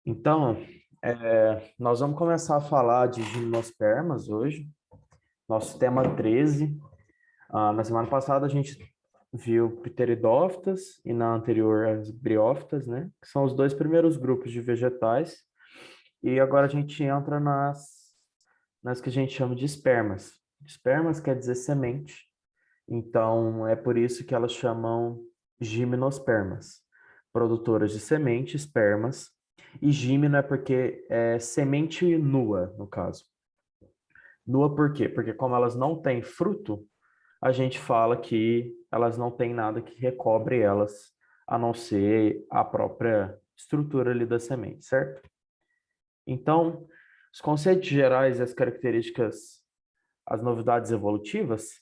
Então, nós vamos começar a falar de gimnospermas hoje, nosso tema 13. Na semana passada a gente viu pteridófitas e na anterior as briófitas, né? Que são os dois primeiros grupos de vegetais. E agora a gente entra nas que a gente chama de espermas. Espermas quer dizer semente, então é por isso que elas chamam gimnospermas, produtoras de semente, espermas. E gímeno é porque é semente nua, no caso. Nua por quê? Porque como elas não têm fruto, a gente fala que elas não têm nada que recobre elas, a não ser a própria estrutura ali da semente, certo? Então, os conceitos gerais e as características, as novidades evolutivas,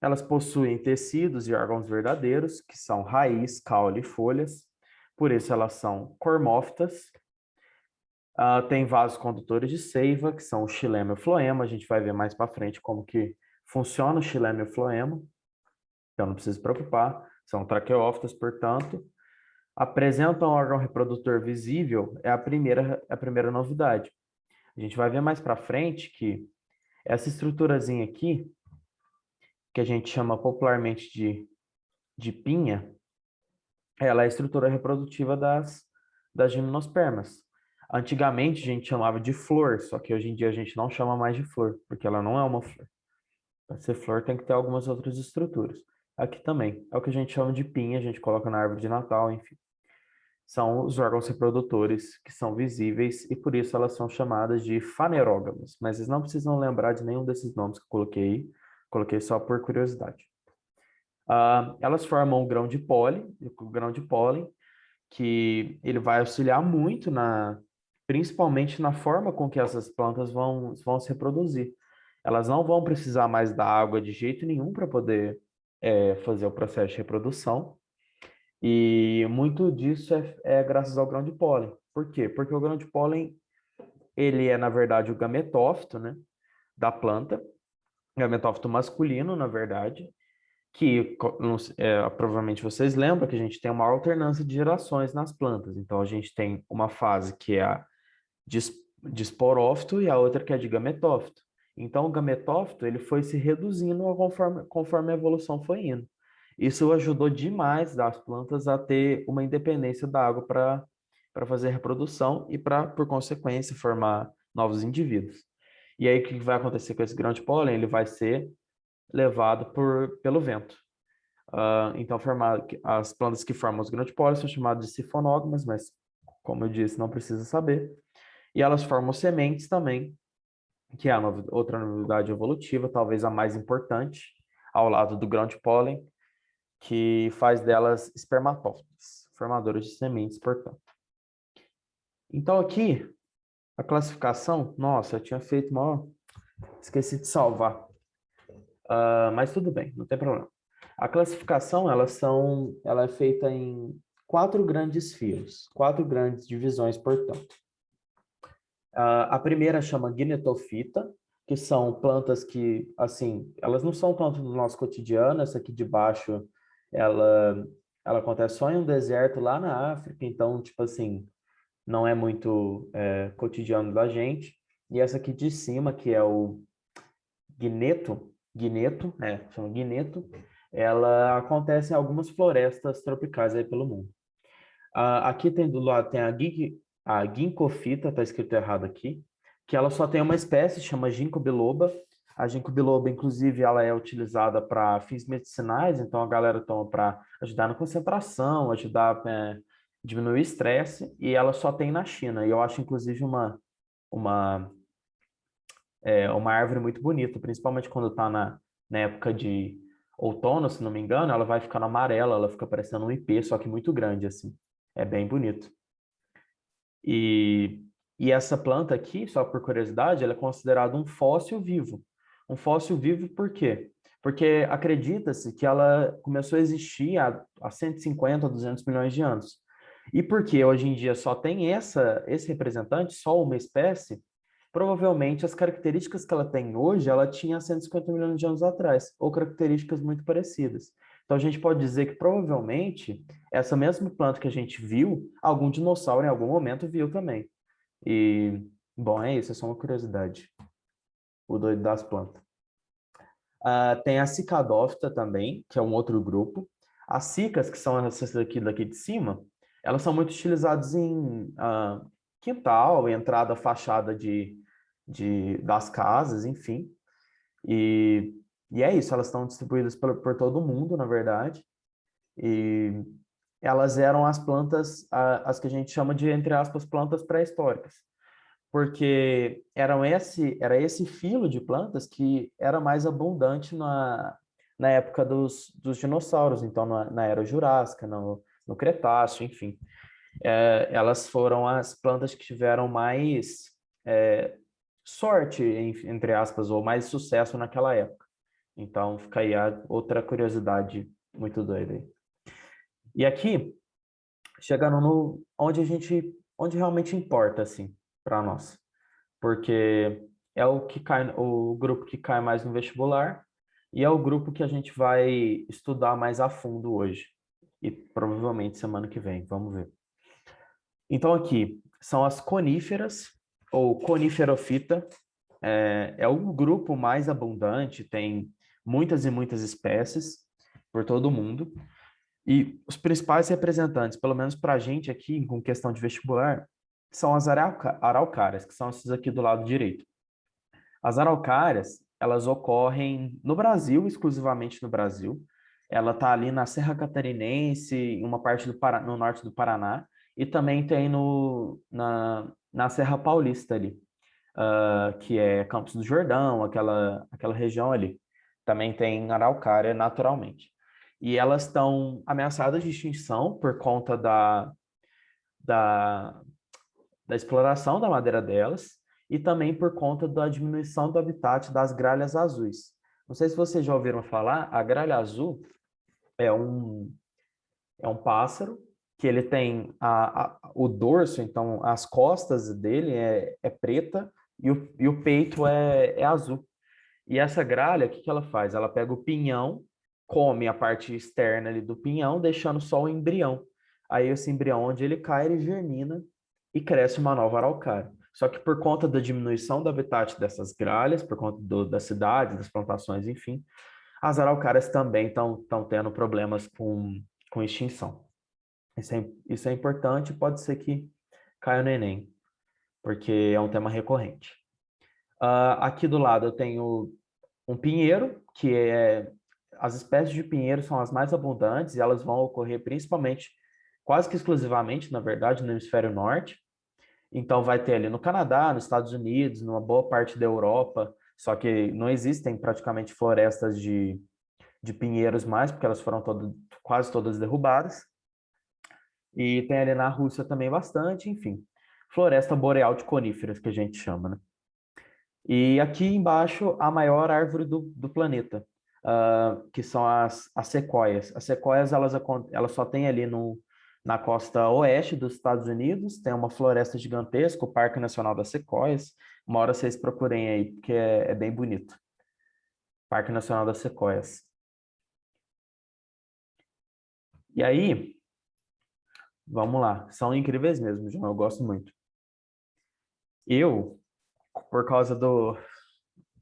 elas possuem tecidos e órgãos verdadeiros, que são raiz, caule e folhas, por isso elas são cormófitas. Tem vasos condutores de seiva, que são o xilema e o floema. A gente vai ver mais para frente como que funciona o xilema e o floema, então não precisa se preocupar. São traqueófitas, portanto. Apresentam um órgão reprodutor visível, é a primeira novidade. A gente vai ver mais para frente que essa estruturazinha aqui, que a gente chama popularmente de pinha, ela é a estrutura reprodutiva das gimnospermas. Antigamente a gente chamava de flor, só que hoje em dia a gente não chama mais de flor, porque ela não é uma flor. Para ser flor tem que ter algumas outras estruturas. Aqui também. É o que a gente chama de pinha, a gente coloca na árvore de Natal, enfim. São os órgãos reprodutores que são visíveis e por isso elas são chamadas de fanerógamas. Mas vocês não precisam lembrar de nenhum desses nomes que eu coloquei só por curiosidade. Elas formam o grão de pólen, que ele vai auxiliar muito principalmente na forma com que essas plantas vão se reproduzir. Elas não vão precisar mais da água de jeito nenhum para poder fazer o processo de reprodução. E muito disso é graças ao grão de pólen. Por quê? Porque o grão de pólen, ele é, na verdade, o gametófito, né, da planta, gametófito masculino, na verdade, que provavelmente vocês lembram que a gente tem uma alternância de gerações nas plantas. Então, a gente tem uma fase que é a de esporófito e a outra que é de gametófito. Então, o gametófito ele foi se reduzindo conforme a evolução foi indo. Isso ajudou demais as plantas a ter uma independência da água para fazer reprodução e para, por consequência, formar novos indivíduos. E aí, o que vai acontecer com esse grão de pólen? Ele vai ser levado pelo vento. Então, as plantas que formam os grãos de pólen são chamadas de sifonógamas, mas, como eu disse, não precisa saber. E elas formam sementes também, que é a outra novidade evolutiva, talvez a mais importante, ao lado do grão de pólen, que faz delas espermatófitas, formadoras de sementes, portanto. Então, aqui, a classificação, nossa, eu tinha feito mal, esqueci de salvar. Mas tudo bem, não tem problema. A classificação, ela é feita em 4 grandes filos, 4 grandes divisões, portanto. A primeira chama gnetofita, que são plantas que, assim, elas não são tanto do nosso cotidiano. Essa aqui de baixo, ela, ela acontece só em um deserto lá na África, então, tipo assim, não é muito cotidiano da gente. E essa aqui de cima, que é o chama guineto, ela acontece em algumas florestas tropicais aí pelo mundo. Aqui tem do lado tem a ginkgofita, tá escrito errado aqui, que ela só tem uma espécie, chama ginkgo biloba. A ginkgo biloba, inclusive, ela é utilizada para fins medicinais, então a galera toma para ajudar na concentração, ajudar a diminuir o estresse, e ela só tem na China. E eu acho, inclusive, uma, uma árvore muito bonita, principalmente quando está na época de outono, se não me engano, ela vai ficando amarela, ela fica parecendo um ipê, só que muito grande, assim. É bem bonito. E, e essa planta aqui, só por curiosidade, ela é considerada um fóssil vivo. Um fóssil vivo por quê? Porque acredita-se que ela começou a existir há 150, 200 milhões de anos. E porque hoje em dia só tem esse representante, só uma espécie, provavelmente as características que ela tem hoje, ela tinha há 150 milhões de anos atrás, ou características muito parecidas. Então, a gente pode dizer que provavelmente essa mesma planta que a gente viu, algum dinossauro em algum momento viu também. E, bom, é isso, é só uma curiosidade. O doido das plantas. Tem a cicadófita também, que é um outro grupo. As cicas, que são essas daqui de cima, elas são muito utilizadas em quintal, entrada, fachada das casas, enfim. E, e é isso, elas estão distribuídas por todo o mundo, na verdade. E elas eram as plantas, as que a gente chama de, entre aspas, plantas pré-históricas, porque era esse filo de plantas que era mais abundante na época dos dinossauros, então na Era Jurássica, no Cretáceo, enfim. Elas foram as plantas que tiveram mais sorte, entre aspas, ou mais sucesso naquela época. Então, fica aí a outra curiosidade muito doida aí. E aqui, chegando no onde realmente importa, assim, para nós. Porque é o grupo que cai mais no vestibular e é o grupo que a gente vai estudar mais a fundo hoje. E provavelmente semana que vem, vamos ver. Então, aqui são as coníferas, ou coniferofita. É o grupo mais abundante, tem muitas e muitas espécies por todo o mundo. E os principais representantes, pelo menos para a gente aqui, com questão de vestibular, são as araucárias, que são essas aqui do lado direito. As araucárias, elas ocorrem no Brasil, exclusivamente no Brasil. Ela está ali na Serra Catarinense, em uma parte no norte do Paraná, e também tem na Serra Paulista ali, que é Campos do Jordão, aquela região ali. Também tem araucária naturalmente. E elas estão ameaçadas de extinção por conta da, da exploração da madeira delas e também por conta da diminuição do habitat das gralhas azuis. Não sei se vocês já ouviram falar, a gralha azul é um pássaro que ele tem o dorso, então as costas dele é preta e o peito é azul. E essa gralha, o que que ela faz? Ela pega o pinhão, come a parte externa ali do pinhão, deixando só o embrião. Aí esse embrião, onde ele cai, ele germina e cresce uma nova araucária. Só que por conta da diminuição do habitat dessas gralhas, por conta das cidades, das plantações, enfim, as araucárias também estão tendo problemas com extinção. Isso é importante, pode ser que caia no Enem, porque é um tema recorrente. Aqui do lado eu tenho um pinheiro, que é... As espécies de pinheiro são as mais abundantes e elas vão ocorrer principalmente, quase que exclusivamente, na verdade, no hemisfério norte. Então, vai ter ali no Canadá, nos Estados Unidos, numa boa parte da Europa, só que não existem praticamente florestas de pinheiros mais, porque elas foram quase todas derrubadas. E tem ali na Rússia também bastante, enfim. Floresta boreal de coníferas, que a gente chama, né? E aqui embaixo, a maior árvore do planeta, que são as sequoias. As sequoias, elas só tem ali na costa oeste dos Estados Unidos, tem uma floresta gigantesca, o Parque Nacional das Sequoias. Uma hora vocês procurem aí, porque é bem bonito. Parque Nacional das Sequoias. E aí, vamos lá. São incríveis mesmo, João, eu gosto muito. Eu, por causa do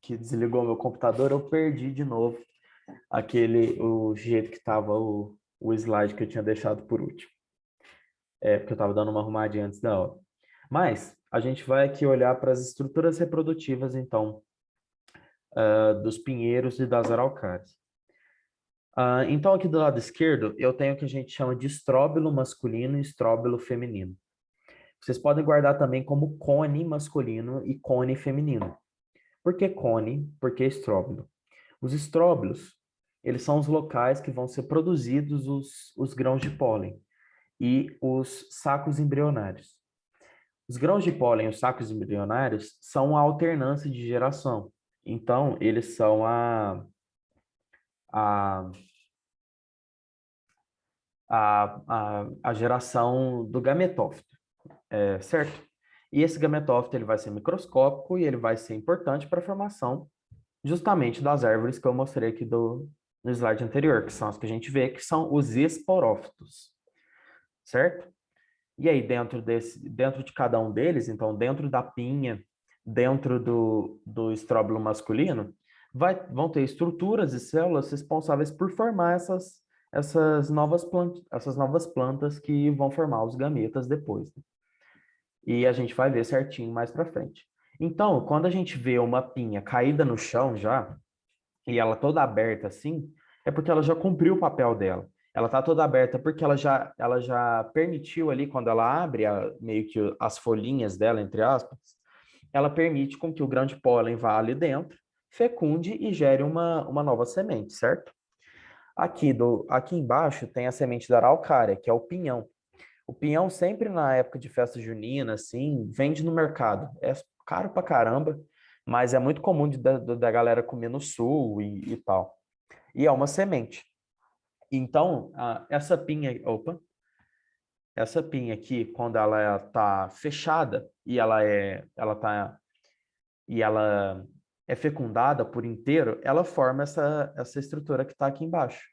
que desligou meu computador, eu perdi de novo o jeito que estava o slide que eu tinha deixado por último. Porque eu estava dando uma arrumadinha antes da aula. Mas a gente vai aqui olhar para as estruturas reprodutivas, então, dos pinheiros e das araucárias. Então, aqui do lado esquerdo, eu tenho o que a gente chama de estróbilo masculino e estróbilo feminino. Vocês podem guardar também como cone masculino e cone feminino. Por que cone? Por que estróbilo? Os estróbilos, eles são os locais que vão ser produzidos os grãos de pólen e os sacos embrionários. Os grãos de pólen e os sacos embrionários são a alternância de geração. Então, eles são a, a geração do gametófito, certo? E esse gametófito ele vai ser microscópico e ele vai ser importante para a formação justamente das árvores que eu mostrei aqui no slide anterior, que são as que a gente vê, que são os esporófitos, certo? E aí, dentro de cada um deles, então, dentro da pinha, dentro do estróbilo masculino, vão ter estruturas e células responsáveis por formar essas novas plantas que vão formar os gametas depois, né? E a gente vai ver certinho mais para frente. Então, quando a gente vê uma pinha caída no chão já, e ela toda aberta assim, é porque ela já cumpriu o papel dela. Ela está toda aberta porque ela já permitiu ali, quando ela abre meio que as folhinhas dela, entre aspas, ela permite com que o grão de pólen vá ali dentro, fecunde e gere uma nova semente, certo? Aqui embaixo tem a semente da araucária, que é o pinhão. O pinhão sempre na época de festa junina, assim, vende no mercado. É caro pra caramba, mas é muito comum da galera comer no sul e tal. E é uma semente. Então, essa pinha aqui, quando ela tá fechada e ela é fecundada por inteiro, ela forma essa estrutura que está aqui embaixo,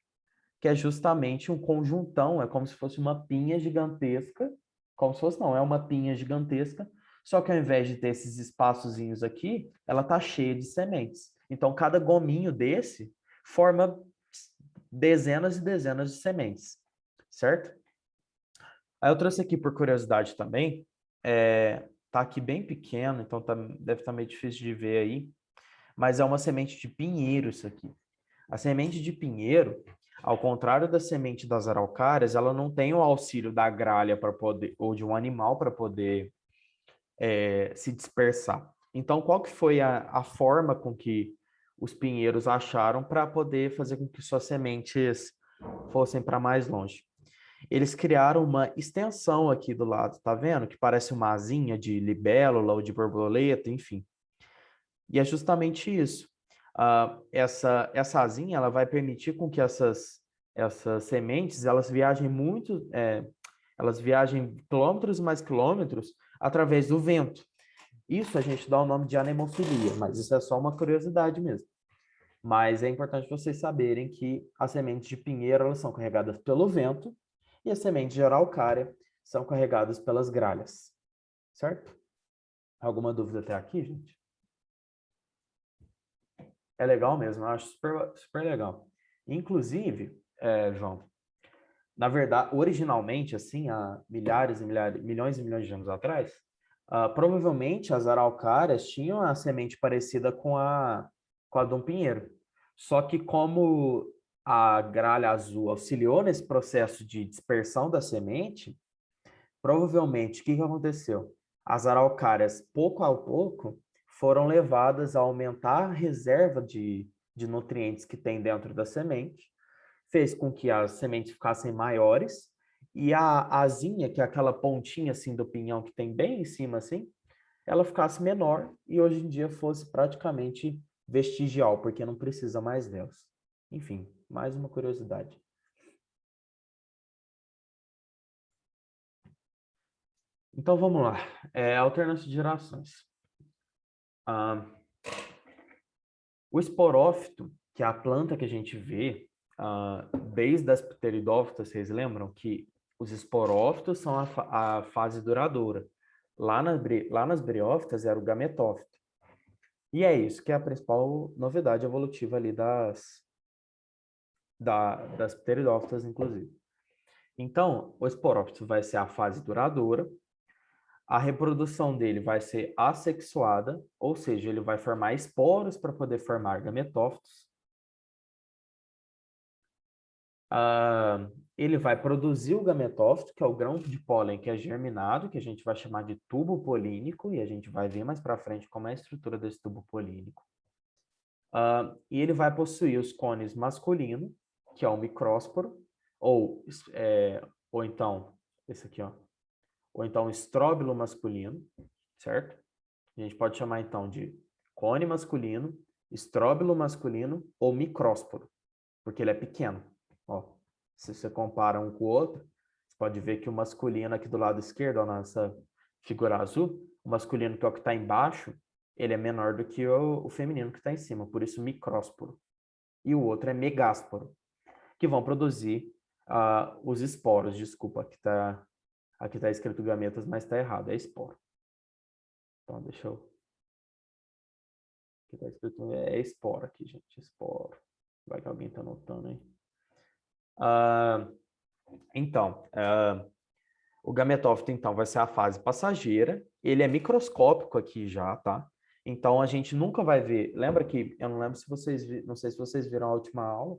que é justamente um conjuntão, é como se fosse uma pinha gigantesca, como se fosse, não, é uma pinha gigantesca, só que ao invés de ter esses espaçozinhos aqui, ela tá cheia de sementes. Então, cada gominho desse forma dezenas e dezenas de sementes, certo? Aí eu trouxe aqui por curiosidade também, tá aqui bem pequeno, então deve estar meio difícil de ver aí, mas é uma semente de pinheiro isso aqui. A semente de pinheiro, ao contrário da semente das araucárias, ela não tem o auxílio da gralha para poder, ou de um animal para poder se dispersar. Então, qual que foi a forma com que os pinheiros acharam para poder fazer com que suas sementes fossem para mais longe? Eles criaram uma extensão aqui do lado, tá vendo? Que parece uma asinha de libélula ou de borboleta, enfim. E é justamente isso. Essa asinha ela vai permitir com que essas sementes elas viajem elas viajem quilômetros e mais quilômetros através do vento. Isso a gente dá o nome de anemofilia, mas isso é só uma curiosidade mesmo. Mas é importante vocês saberem que as sementes de pinheiro elas são carregadas pelo vento e as sementes de araucária são carregadas pelas gralhas, certo? Alguma dúvida até aqui, gente? É legal mesmo, eu acho super, super legal. Inclusive, João, na verdade, originalmente, assim, há milhares e milhares, milhões e milhões de anos atrás, provavelmente as araucárias tinham a semente parecida com a de um pinheiro. Só que como a gralha azul auxiliou nesse processo de dispersão da semente, provavelmente, o que que aconteceu? As araucárias, pouco a pouco, foram levadas a aumentar a reserva de nutrientes que tem dentro da semente, fez com que as sementes ficassem maiores, e a asinha, que é aquela pontinha assim do pinhão que tem bem em cima assim, ela ficasse menor e hoje em dia fosse praticamente vestigial, porque não precisa mais delas. Enfim, mais uma curiosidade. Então vamos lá. Alternância de gerações. Ah, o esporófito, que é a planta que a gente vê desde as pteridófitas, vocês lembram que os esporófitos são a fase duradoura. Lá nas briófitas era o gametófito. E é isso que é a principal novidade evolutiva ali das pteridófitas, inclusive. Então, o esporófito vai ser a fase duradoura, a reprodução dele vai ser assexuada, ou seja, ele vai formar esporos para poder formar gametófitos. Ele vai produzir o gametófito, que é o grão de pólen que é germinado, que a gente vai chamar de tubo polínico, e a gente vai ver mais para frente como é a estrutura desse tubo polínico. E ele vai possuir os cones masculino, que é o micrósporo, ou, ou então, esse aqui, ó, ou então estróbilo masculino, certo? A gente pode chamar então de cone masculino, estróbilo masculino ou micrósporo, porque ele é pequeno. Ó, se você compara um com o outro, você pode ver que o masculino aqui do lado esquerdo, ó, nessa figura azul, o masculino que é o que está embaixo, ele é menor do que o feminino que está em cima, por isso micrósporo. e o outro é megásporo, que vão produzir os esporos. Desculpa, aqui tá escrito gametas, mas está errado, é esporo. Então, deixa eu... Aqui tá escrito, é esporo aqui, gente, esporo. Vai que alguém tá anotando aí. Então, o gametófito, então, vai ser a fase passageira. Ele é microscópico aqui já, tá? Então, a gente nunca vai ver... Lembra que... Eu não lembro se vocês... Não sei se vocês viram a última aula,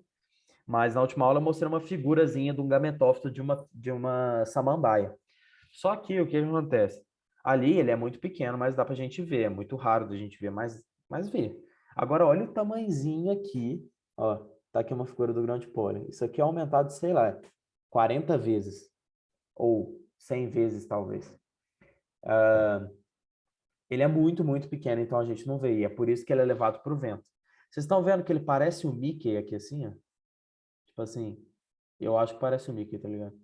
mas na última aula eu mostrei uma figurazinha de um gametófito de uma samambaia. Só que o que acontece? Ali ele é muito pequeno, mas dá pra gente ver. É muito raro da gente ver, mas vê. Agora, olha o tamanhozinho aqui. Ó, tá aqui uma figura do grão de pólen. Isso aqui é aumentado, sei lá, 40 vezes. Ou 100 vezes, talvez. Ele é muito, muito pequeno, então a gente não vê. E é por isso que ele é levado para o vento. Vocês estão vendo que ele parece o Mickey aqui assim, ó? Tipo assim, eu acho que parece o Mickey, tá ligado?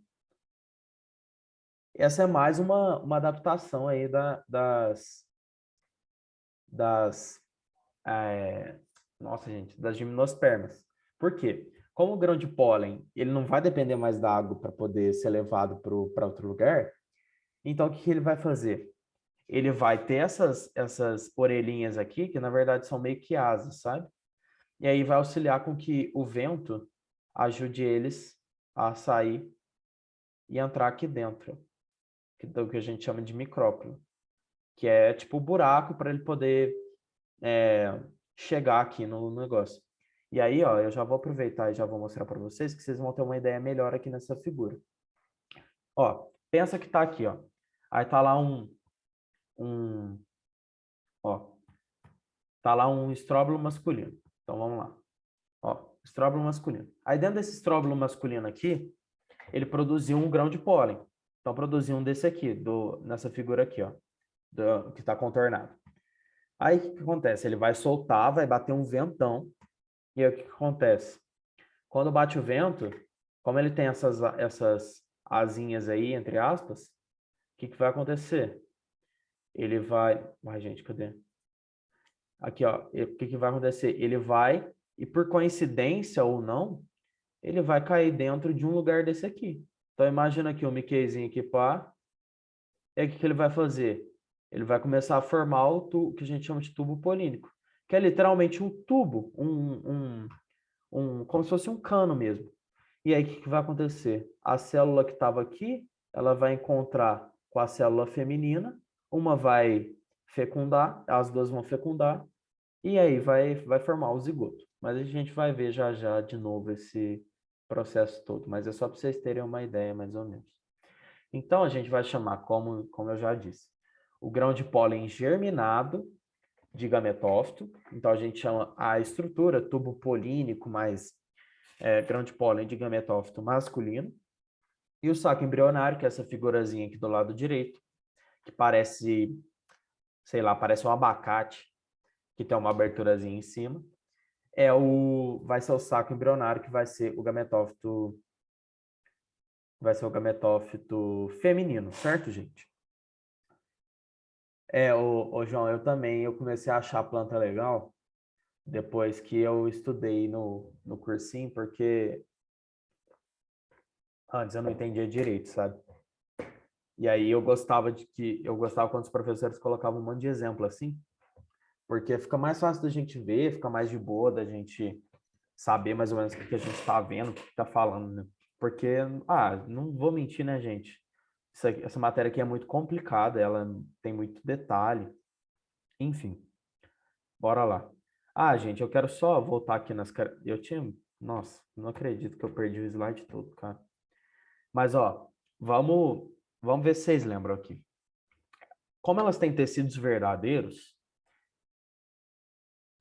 Essa é mais uma adaptação aí das nossa, gente, das gimnospermas. Por quê? Como o grão de pólen, ele não vai depender mais da água para poder ser levado para outro lugar, então o que que ele vai fazer? Ele vai ter essas orelhinhas aqui, que na verdade são meio que asas, sabe? E aí vai auxiliar com que o vento ajude eles a sair e entrar aqui dentro, do que a gente chama de micrópilo, que é tipo o buraco para ele poder chegar aqui no negócio. E aí, ó, eu já vou aproveitar e já vou mostrar para vocês que vocês vão ter uma ideia melhor aqui nessa figura. Ó, pensa que tá aqui, ó. Aí tá lá ó, tá lá um estróbilo masculino. Então vamos lá. Ó, estróbilo masculino. Aí dentro desse estróbilo masculino aqui, ele produziu um grão de pólen. Então produziu um desse aqui, nessa figura aqui, ó, que está contornado. Aí o que acontece? Ele vai soltar, vai bater um ventão. E aí o que acontece? Quando bate o vento, como ele tem essas asinhas aí, entre aspas, o que vai acontecer? Ele vai... Ai, gente, cadê? Aqui, ó. O que vai acontecer? Ele vai, e por coincidência ou não, ele vai cair dentro de um lugar desse aqui. Então, imagina aqui o Mickeyzinho aqui, pá. E aí, o que ele vai fazer? Ele vai começar a formar o que a gente chama de tubo polínico, que é literalmente um tubo, como se fosse um cano mesmo. E aí, o que vai acontecer? A célula que estava aqui, ela vai encontrar com a célula feminina, uma vai fecundar, as duas vão fecundar, e aí vai formar o zigoto. Mas a gente vai ver já já de novo esse processo todo, mas é só para vocês terem uma ideia, mais ou menos. Então, a gente vai chamar, como eu já disse, o grão de pólen germinado de gametófito. Então, a gente chama a estrutura tubo polínico mais grão de pólen de gametófito masculino. E o saco embrionário, que é essa figurazinha aqui do lado direito, que parece, sei lá, parece um abacate, que tem uma aberturazinha em cima. Vai ser o saco embrionário, que vai ser o gametófito feminino, certo, gente? João, eu comecei a achar a planta legal depois que eu estudei no cursinho, porque antes eu não entendia direito, sabe? E aí eu gostava quando os professores colocavam um monte de exemplo assim, porque fica mais fácil da gente ver, fica mais de boa da gente saber mais ou menos o que a gente está vendo, o que está falando, né? Porque, não vou mentir, né, gente? Essa matéria aqui é muito complicada, ela tem muito detalhe. Enfim, bora lá. Gente, eu quero só voltar aqui Eu tinha... Nossa, não acredito que eu perdi o slide todo, cara. Mas, ó, vamos ver se vocês lembram aqui. Como elas têm tecidos verdadeiros,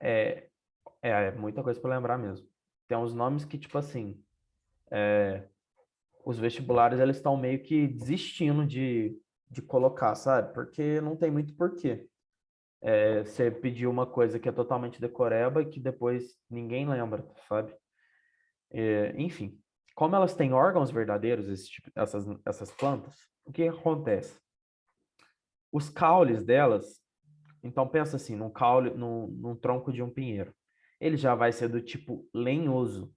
é muita coisa para lembrar mesmo. Tem uns nomes que, tipo assim, os vestibulares eles estão meio que desistindo de colocar, sabe? Porque não tem muito porquê. Você pediu uma coisa que é totalmente decoreba e que depois ninguém lembra, sabe? Enfim, como elas têm órgãos verdadeiros, essas plantas, o que acontece? Os caules delas, então pensa assim, num caule, num tronco de um pinheiro. ele já vai ser do tipo lenhoso. O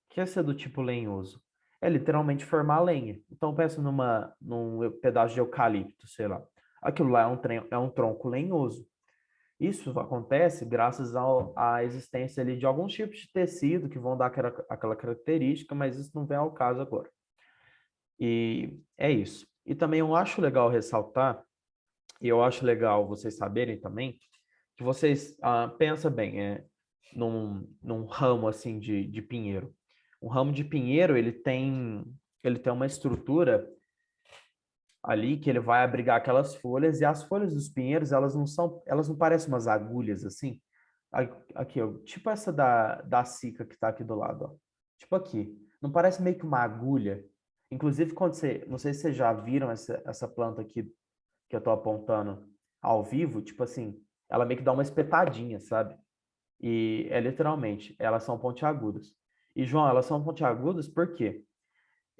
que é ser do tipo lenhoso? É literalmente formar lenha. Então, pensa num pedaço de eucalipto, sei lá. Aquilo lá é um tronco lenhoso. Isso acontece graças à existência ali de alguns tipos de tecido que vão dar aquela característica, mas isso não vem ao caso agora. E é isso. E também eu acho legal ressaltar, e eu acho legal vocês saberem também, que vocês pensa bem, num ramo assim de pinheiro. Um ramo de pinheiro, ele tem uma estrutura ali que ele vai abrigar aquelas folhas, e as folhas dos pinheiros, elas não parecem umas agulhas assim? Aqui, ó, tipo essa da cica que está aqui do lado, ó. Tipo aqui. Não parece meio que uma agulha? Inclusive, não sei se vocês já viram essa planta aqui que eu estou apontando ao vivo, tipo assim, ela meio que dá uma espetadinha, sabe? E é literalmente, elas são pontiagudas. E, João, elas são pontiagudas por quê?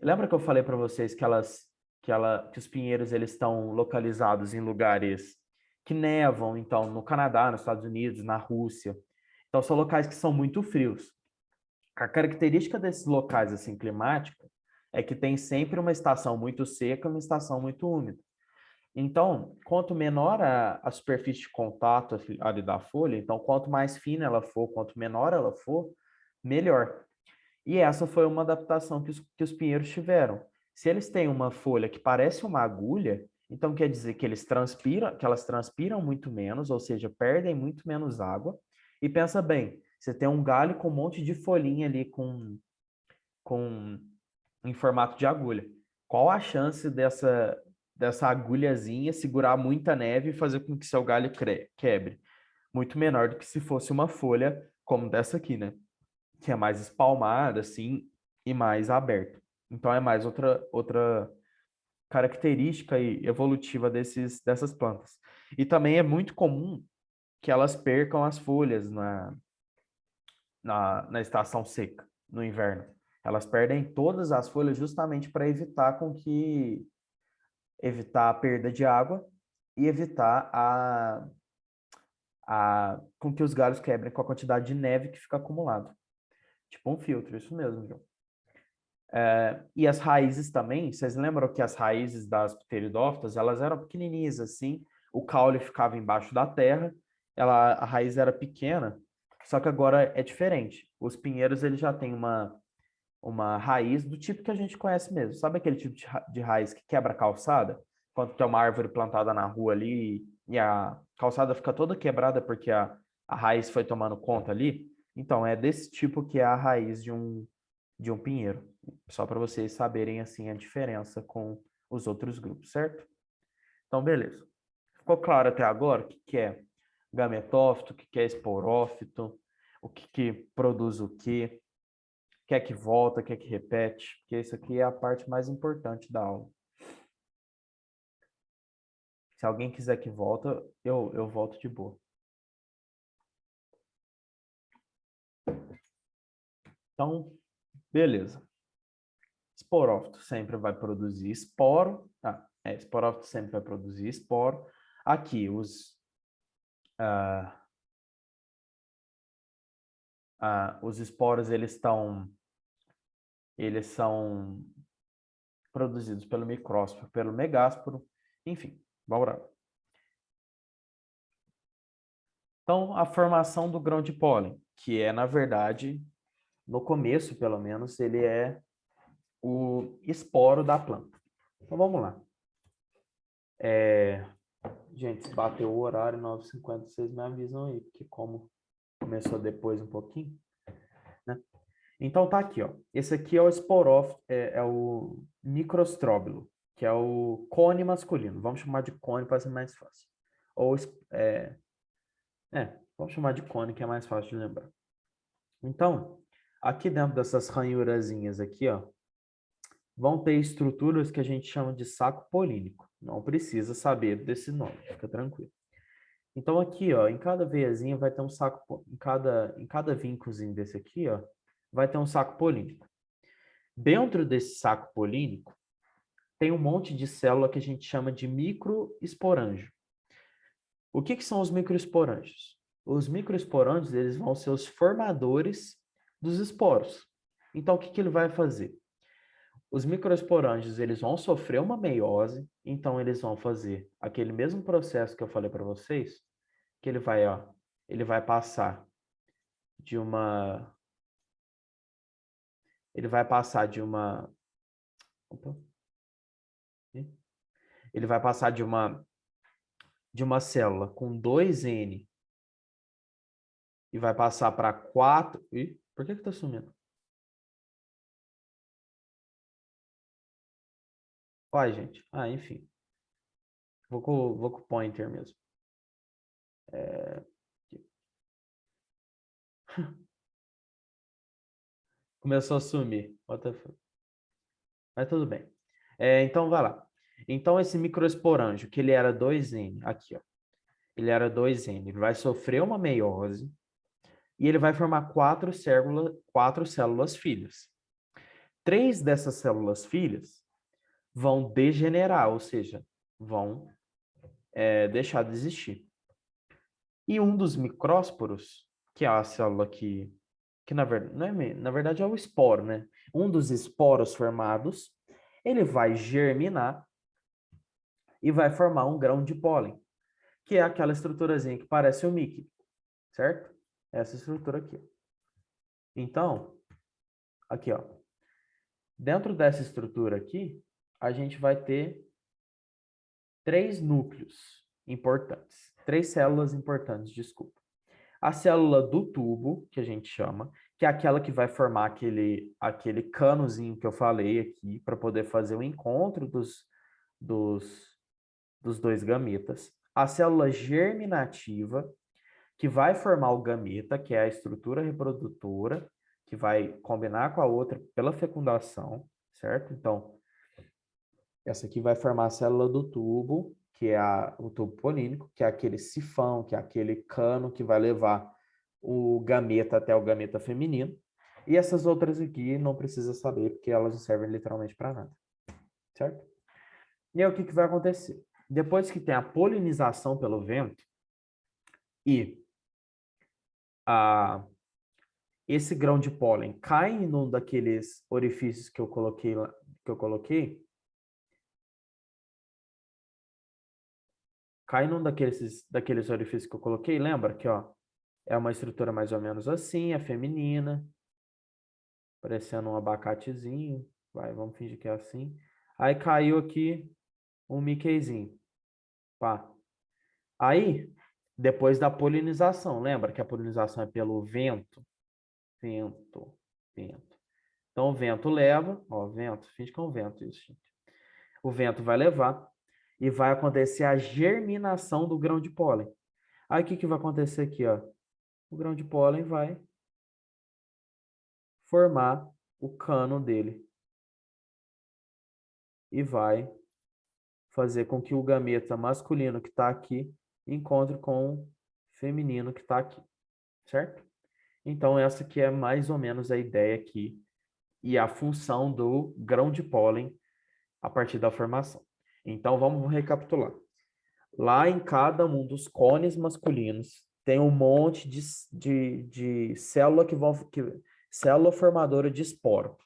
Lembra que eu falei para vocês que os pinheiros eles estão localizados em lugares que nevam, então, no Canadá, nos Estados Unidos, na Rússia. Então, são locais que são muito frios. A característica desses locais assim climática é que tem sempre uma estação muito seca e uma estação muito úmida. Então, quanto menor a superfície de contato ali da folha, então, quanto mais fina ela for, quanto menor ela for, melhor. E essa foi uma adaptação que os pinheiros tiveram. Se eles têm uma folha que parece uma agulha, então quer dizer que que elas transpiram muito menos, ou seja, perdem muito menos água. E pensa bem, você tem um galho com um monte de folhinha ali com em formato de agulha. Qual a chance dessa agulhazinha segurar muita neve e fazer com que seu galho quebre? Muito menor do que se fosse uma folha como dessa aqui, né? Que é mais espalmada, assim, e mais aberta. Então, é mais outra característica evolutiva dessas plantas. E também é muito comum que elas percam as folhas na estação seca, no inverno. Elas perdem todas as folhas justamente para evitar a perda de água e evitar com que os galhos quebrem com a quantidade de neve que fica acumulado. Tipo um filtro, isso mesmo, João. E as raízes também, vocês lembram que as raízes das pteridófitas, elas eram pequenininhas assim, o caule ficava embaixo da terra, a raiz era pequena, só que agora é diferente. Os pinheiros, eles já têm uma raiz do tipo que a gente conhece mesmo. Sabe aquele tipo de raiz que quebra a calçada? Quando tem uma árvore plantada na rua ali e a calçada fica toda quebrada porque a raiz foi tomando conta ali? Então, é desse tipo que é a raiz de um pinheiro. Só para vocês saberem assim a diferença com os outros grupos, certo? Então, beleza. Ficou claro até agora o que é gametófito, o que é esporófito, o que produz o quê, quer que volta, quer que repete, porque isso aqui é a parte mais importante da aula. Se alguém quiser que volta, eu volto de boa. Então, beleza. Esporófito sempre vai produzir esporo. Esporófito sempre vai produzir esporo. Aqui, os esporos, eles são produzidos pelo micrósporo, pelo megásporo, enfim, bora. Então, a formação do grão de pólen, que é, na verdade, no começo, pelo menos, ele é o esporo da planta. Então, vamos lá. Gente, se bateu o horário 9h50, vocês me avisam aí, porque como começou depois um pouquinho, né? Então, tá aqui, ó. Esse aqui é o esporófito, é o microstróbilo, que é o cone masculino. Vamos chamar de cone para ser mais fácil. Ou, vamos chamar de cone, que é mais fácil de lembrar. Então, aqui dentro dessas ranhurazinhas aqui, ó, vão ter estruturas que a gente chama de saco polínico. Não precisa saber desse nome, fica tranquilo. Então aqui, ó, em cada veiazinha vai ter um saco, em cada vincozinho desse aqui, ó, vai ter um saco polínico. Dentro desse saco polínico tem um monte de célula que a gente chama de microesporângio. O que são os microesporângios? Os microesporângios, eles vão ser os formadores dos esporos. Então, o que que ele vai fazer? Os microesporângios, eles vão sofrer uma meiose, então eles vão fazer aquele mesmo processo que eu falei para vocês, que ele vai passar de uma ele vai passar de uma opa, ele vai passar de uma célula com 2N e vai passar para 4. Ih, por que está sumindo? Vai, gente. Ah, enfim. Vou com o pointer mesmo. Começou a sumir. Mas tudo bem. Então, vai lá. Então, esse microesporângio, que ele era 2N, aqui, ó. Ele era 2N, ele vai sofrer uma meiose e ele vai formar quatro células filhas. 3 dessas células filhas vão degenerar, ou seja, vão deixar de existir. E um dos micrósporos, que é a célula que na verdade, na verdade é o esporo, né? Um dos esporos formados, ele vai germinar e vai formar um grão de pólen, que é aquela estruturazinha que parece o Mickey, certo? Essa estrutura aqui. Então, aqui, ó. Dentro dessa estrutura aqui, a gente vai ter 3 núcleos importantes, 3 células importantes, desculpa. A célula do tubo, que a gente chama, que é aquela que vai formar aquele canozinho que eu falei aqui, para poder fazer o encontro dos, dos dois gametas. A célula germinativa, que vai formar o gameta, que é a estrutura reprodutora, que vai combinar com a outra pela fecundação, certo? Então, essa aqui vai formar a célula do tubo, que é o tubo polínico, que é aquele sifão, que é aquele cano que vai levar o gameta até o gameta feminino. E essas outras aqui não precisa saber, porque elas não servem literalmente para nada, certo? E aí o que, que vai acontecer? Depois que tem a polinização pelo vento e a, esse grão de pólen cai em um daqueles orifícios que eu coloquei, cai num daqueles orifícios que eu coloquei, lembra que, ó, é uma estrutura mais ou menos assim, é feminina, parecendo um abacatezinho. Vai, vamos fingir que é assim. Aí caiu aqui um Mickeyzinho. Pá. Aí, depois da polinização, lembra que a polinização é pelo vento? Vento, vento. Então, o vento leva, ó, vento, finge que é um vento isso, gente. O vento vai levar e vai acontecer a germinação do grão de pólen. Aí, o que que vai acontecer aqui, ó? O grão de pólen vai formar o cano dele e vai fazer com que o gameta masculino que está aqui encontre com o feminino que está aqui, certo? Então, essa aqui é mais ou menos a ideia aqui e a função do grão de pólen a partir da formação. Então, vamos recapitular. Lá em cada um dos cones masculinos tem um monte de célula célula formadora de esporo.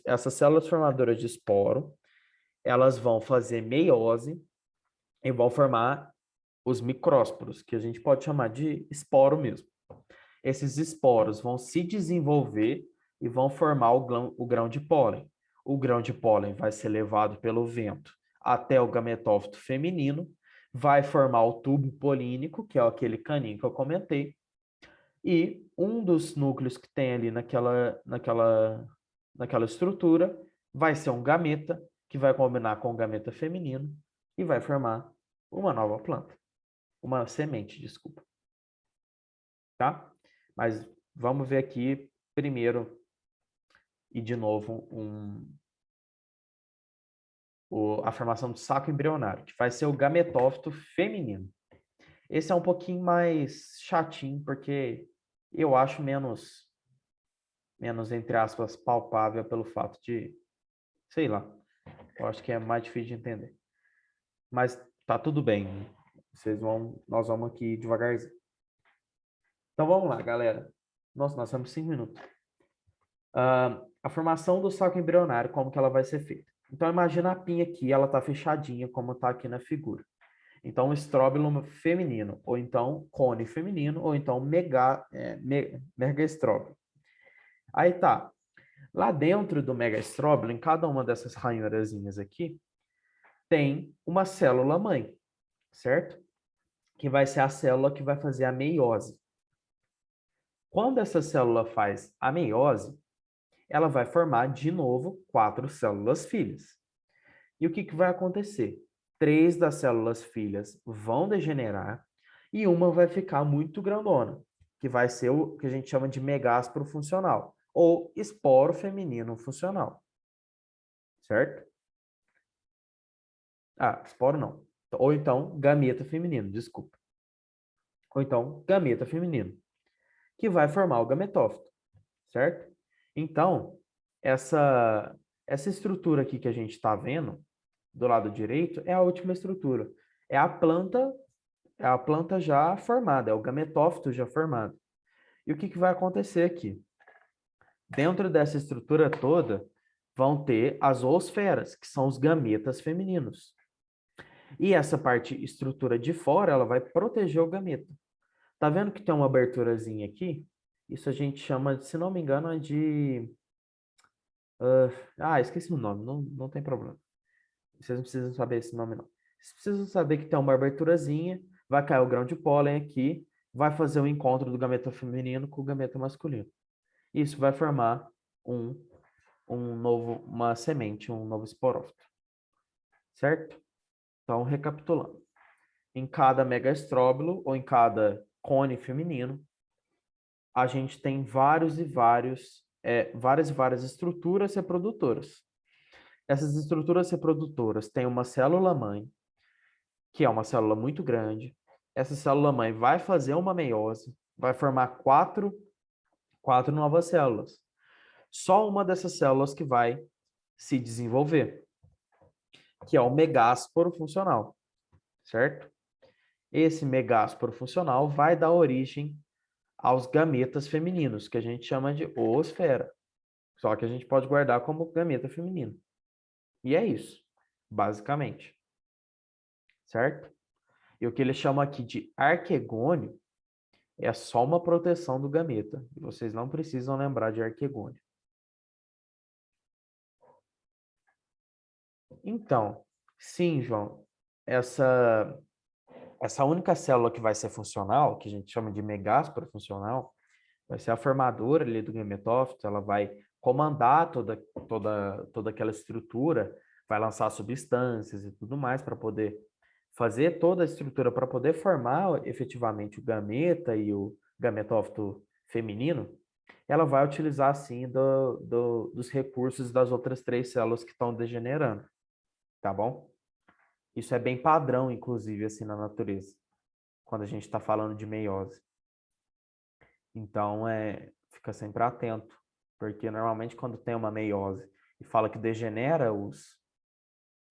Essas células formadoras de esporo, elas vão fazer meiose e vão formar os micrósporos, que a gente pode chamar de esporo mesmo. Esses esporos vão se desenvolver e vão formar o grão de pólen. O grão de pólen vai ser levado pelo vento até o gametófito feminino, vai formar o tubo polínico, que é aquele caninho que eu comentei, e um dos núcleos que tem ali naquela estrutura vai ser um gameta, que vai combinar com o gameta feminino e vai formar uma nova planta. Uma semente, desculpa. Tá? Mas vamos ver aqui primeiro e de novo a formação do saco embrionário, que vai ser o gametófito feminino. Esse é um pouquinho mais chatinho, porque eu acho menos, entre aspas, palpável pelo fato de, sei lá, eu acho que é mais difícil de entender. Mas tá tudo bem. Nós vamos aqui devagarzinho. Então vamos lá, galera. Nossa, nós temos 5 minutos. A formação do saco embrionário, como que ela vai ser feita? Então imagina a pinha aqui, ela está fechadinha, como está aqui na figura. Então, estróbilo feminino, ou então cone feminino, ou então megaestróbilo. Aí tá. Lá dentro do megaestróbilo, em cada uma dessas ranhurazinhas aqui, tem uma célula mãe, certo? Que vai ser a célula que vai fazer a meiose. Quando essa célula faz a meiose, ela vai formar de novo 4 células filhas. E o que vai acontecer? 3 das células filhas vão degenerar e uma vai ficar muito grandona, que vai ser o que a gente chama de megásporo funcional, ou esporo feminino funcional. Certo? Ah, esporo não. Ou então gameta feminino, desculpa. Ou então gameta feminino, que vai formar o gametófito, certo? Então, essa estrutura aqui que a gente está vendo, do lado direito, é a última estrutura. É a planta já formada, é o gametófito já formado. E o que vai acontecer aqui? Dentro dessa estrutura toda, vão ter as oosferas, que são os gametas femininos. E essa parte estrutura de fora, ela vai proteger o gameta. Tá vendo que tem uma aberturazinha aqui? Isso a gente chama, se não me engano, é de... esqueci o nome, não tem problema. Vocês não precisam saber esse nome, não. Vocês precisam saber que tem uma aberturazinha, vai cair o grão de pólen aqui, vai fazer o encontro do gameta feminino com o gameta masculino. Isso vai formar uma semente, um novo esporófito. Certo? Então, recapitulando. Em cada megaestróbilo ou em cada cone feminino, a gente tem várias e várias estruturas reprodutoras. Essas estruturas reprodutoras têm uma célula-mãe, que é uma célula muito grande. Essa célula-mãe vai fazer uma meiose, vai formar quatro novas células. Só uma dessas células que vai se desenvolver, que é o megásporo funcional, certo? Esse megásporo funcional vai dar origem aos gametas femininos, que a gente chama de oosfera. Só que a gente pode guardar como gameta feminino. E é isso, basicamente. Certo? E o que eles chamam aqui de arquegônio é só uma proteção do gameta. E vocês não precisam lembrar de arquegônio. Então, sim, João, essa única célula que vai ser funcional, que a gente chama de megáspora funcional, vai ser a formadora ali do gametófito, ela vai comandar toda aquela estrutura, vai lançar substâncias e tudo mais para poder fazer toda a estrutura para poder formar efetivamente o gameta e o gametófito feminino. Ela vai utilizar, assim, dos recursos das outras 3 células que estão degenerando, tá bom? Isso é bem padrão, inclusive, assim, na natureza, quando a gente está falando de meiose. Então, fica sempre atento, porque normalmente quando tem uma meiose e fala que degenera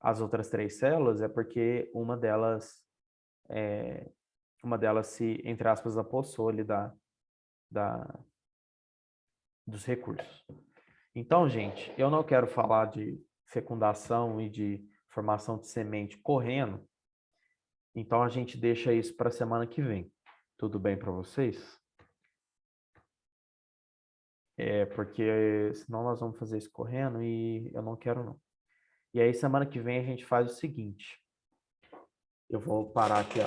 as outras 3 células, é porque uma delas se, entre aspas, apossou ali dos recursos. Então, gente, eu não quero falar de fecundação e de formação de semente correndo, então a gente deixa isso para a semana que vem. Tudo bem para vocês? Porque senão nós vamos fazer isso correndo e eu não quero, não. E aí, semana que vem, a gente faz o seguinte. Eu vou parar aqui